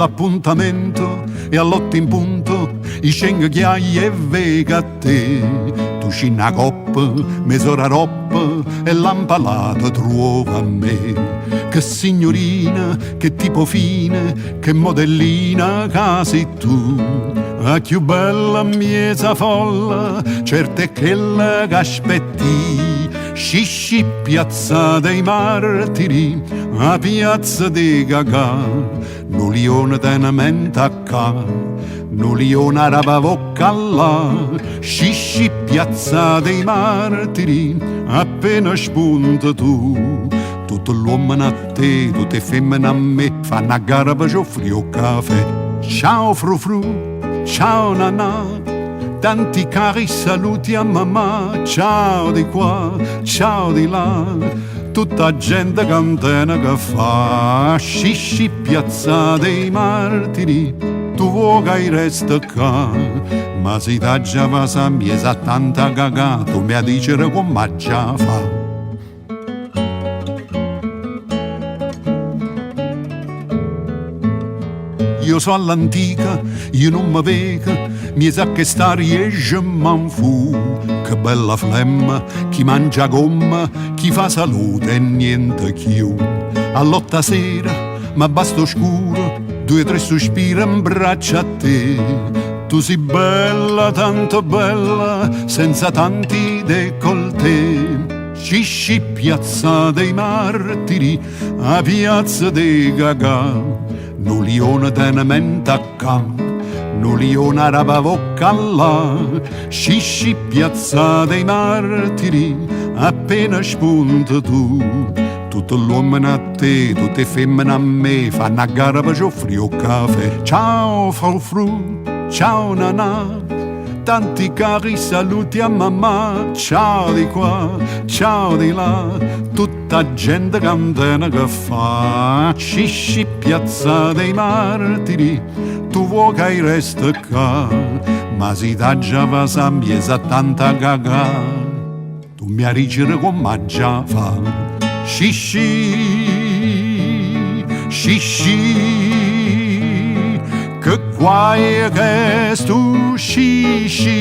l'appuntamento e all'8 in punto i sceng chiaie e vega a te. Tu scina coppa, mezz'ora roba e l'ampalata trova a me. Che signorina, che tipo fine, che modellina che sei tu. A più bella miesa folla, certo è quella che aspetti. Scisci piazza dei martiri, a piazza dei Gagà, no lione tenamenta qua, no lione araba vocca là. Scisci piazza dei martiri, appena spunta tu. Tutto l'uomo a te, tutte femmine a me, fanno a gara per offrire un caffè. Ciao frufru, ciao nanà, tanti cari saluti a mamma. Ciao di qua, ciao di là, tutta gente cantena che fa. Scisci piazza dei martiri, tu vuoi che resta qua. Ma se da già va sa miesa tanta cagà, tu mi dici come già fa. Io so all'antica, io non mi vedo, mi sa che sta riesce man fu. Che bella flemma, chi mangia gomma, chi fa salute e niente più. All'8 sera, ma basta scuro, 2 o 3 sospiri in braccia a te. Tu sei bella, tanto bella, senza tanti décolleté. Scisci piazza dei martiri, a piazza dei Gagà. No lione tenamenta qua, no lione araba vocca là. Scisci piazza dei martiri, appena spunta tu. Tutto l'uomo a te, tutte femmine a me, fanno a gara per offrire un caffè. Ciao frufru, ciao nanà, tanti cari saluti a mamma. Ciao di qua, ciao di là, tutta gente cantena che fa. Scisci piazza dei martiri, tu vuoi che resta qua. Ma si da già va sa miesa tanta cagà, tu mi arricere come già fa. Scisci, scisci, che guai che stu scisci.